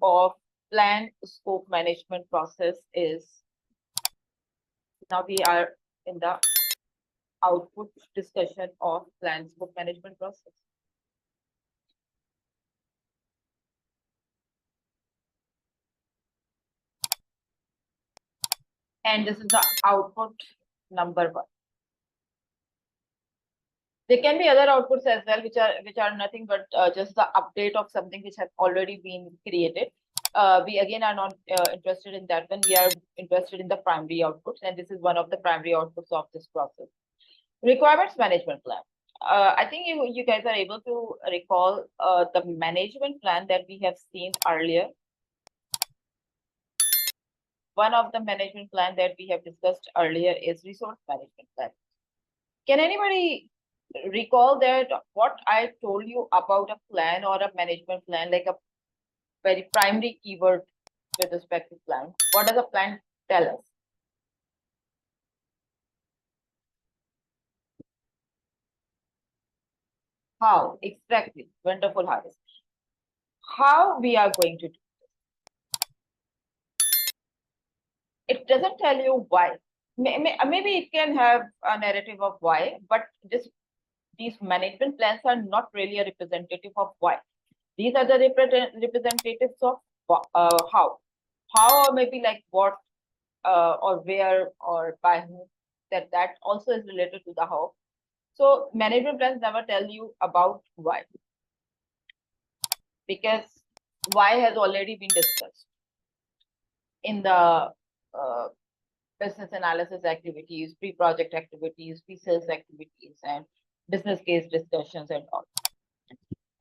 of plan scope management process is, now we are in the output discussion of plan scope management process. And this is the output number 1. There can be other outputs as well, which are nothing but just the update of something which has already been created. We again are not interested in that one. We are interested in the primary outputs, and this is one of the primary outputs of this process. Requirements management plan. I think you guys are able to recall the management plan that we have seen earlier. One of the management plan that we have discussed earlier is resource management plan. Can anybody recall that what I told you about a plan or a management plan, like a very primary keyword with respect to plan? What does a plan tell us? How exactly? Wonderful, Haris. How we are going to do this? It doesn't tell you why. Maybe it can have a narrative of why, but these management plans are not really a representative of why. These are the representatives of how. How, or maybe like what, or where, or by whom. That also is related to the how. So management plans never tell you about why, because why has already been discussed in the business analysis activities, pre-project activities, pre-sales activities, and business case discussions and all.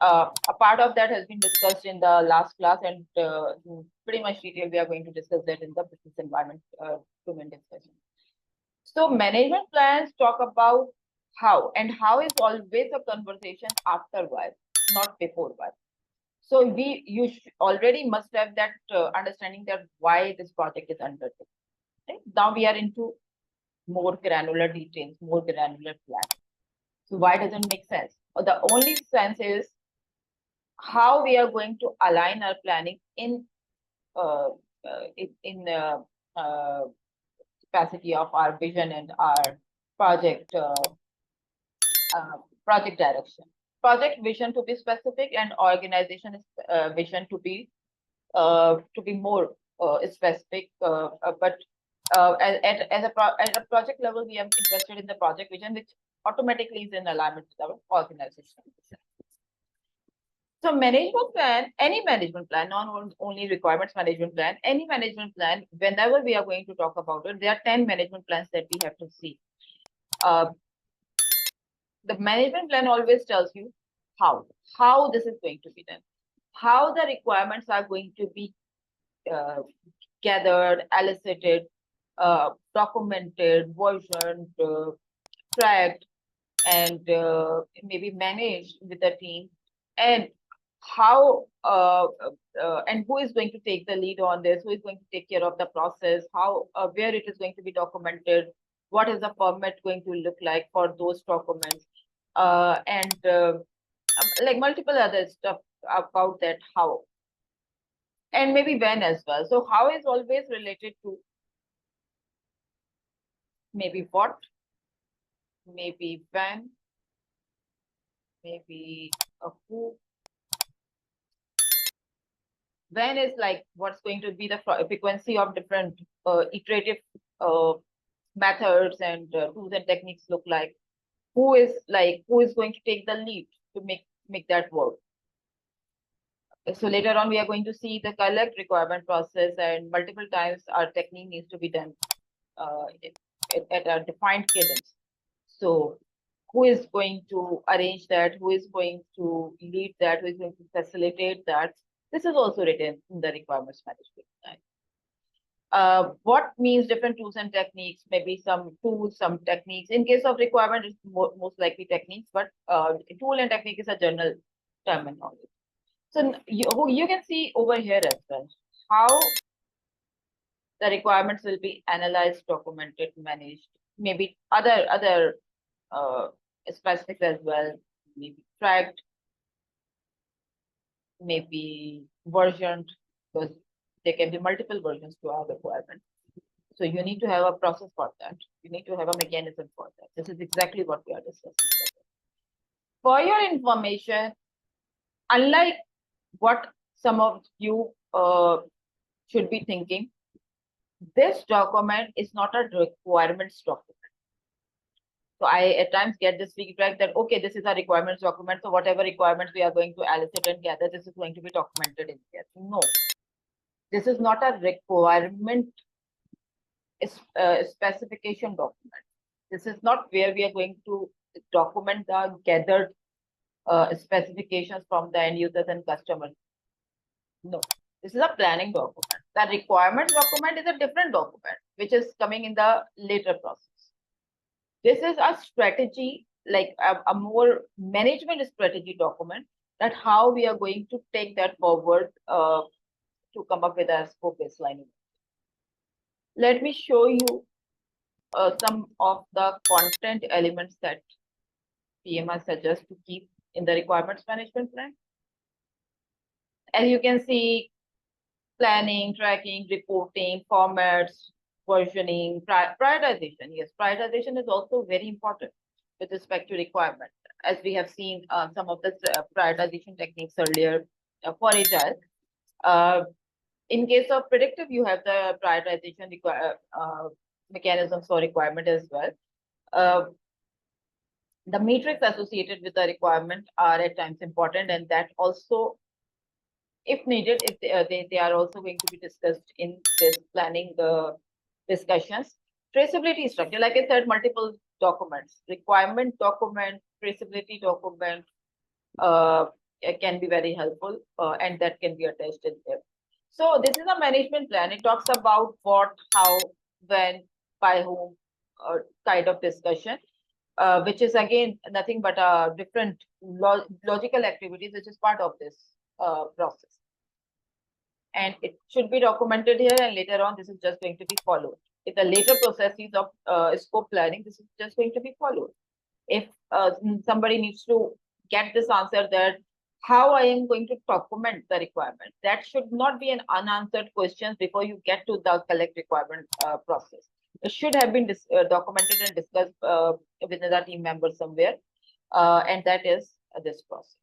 A part of that has been discussed in the last class, and in pretty much detail we are going to discuss that in the business environment domain discussion. So management plans talk about how, and how is always a conversation after why, not before why. So you already must have that understanding that why this project is undertaken. Right? Now we are into more granular details, more granular plans. So why doesn't make sense? The only sense is how we are going to align our planning in capacity of our vision and our project project direction. Project vision to be specific, and organization vision to be more specific. But at a project level, we are interested in the project vision, which automatically is in alignment with our organization. So management plan, any management plan, not only requirements management plan, any management plan, whenever we are going to talk about it, there are 10 management plans that we have to see. The management plan always tells you how this is going to be done, how the requirements are going to be gathered, elicited, documented, versioned, tracked, and maybe managed with the team, and how and who is going to take the lead on this, who is going to take care of the process, how where it is going to be documented, what is the format going to look like for those documents, and like multiple other stuff about that how, and maybe when as well. So how is always related to maybe what, maybe when, maybe who. When is like what's going to be the frequency of different iterative methods and tools and techniques look like. Who is going to take the lead to make that work. So later on, we are going to see the collect requirement process, and multiple times our technique needs to be done at a defined cadence. So who is going to arrange that? Who is going to lead that? Who is going to facilitate that? This is also written in the requirements management. What means different tools and techniques, maybe some tools, some techniques. In case of requirement, it's most likely techniques, but tool and technique is a general terminology. So you can see over here as well how the requirements will be analyzed, documented, managed, maybe other specifics as well, maybe tracked, maybe versioned, because there can be multiple versions to our requirement. So you need to have a process for that. You need to have a mechanism for that. This is exactly what we are discussing. For your information, unlike what some of you should be thinking, this document is not a requirements document. So I at times get this feedback that, okay, this is a requirements document. So whatever requirements we are going to elicit and gather, this is going to be documented in here. No, this is not a requirement specification document. This is not where we are going to document the gathered specifications from the end users and customers. No, this is a planning document. The requirements document is a different document, which is coming in the later process. This is a strategy, like a more management strategy document, that how we are going to take that forward to come up with a scope baseline. Let me show you some of the content elements that PMR suggests to keep in the requirements management plan. As you can see, planning, tracking, reporting, formats, versioning, prioritization. Yes, prioritization is also very important with respect to requirement. As we have seen some of the prioritization techniques earlier for Agile. In case of predictive, you have the prioritization mechanisms for requirement as well. The metrics associated with the requirement are at times important, and that also, if needed, if they are also going to be discussed in this planning discussions. Traceability structure, like I said, multiple documents, requirement document, traceability document can be very helpful, and that can be attached in there. So this is a management plan. It talks about what, how, when, by whom, kind of discussion, which is again nothing but a different logical activities, which is part of this process. And it should be documented here, and later on, this is just going to be followed. In the later processes of scope planning, this is just going to be followed. If somebody needs to get this answer, that how I am going to document the requirement, that should not be an unanswered question before you get to the collect requirement process. It should have been documented and discussed within the team member somewhere, and that is this process.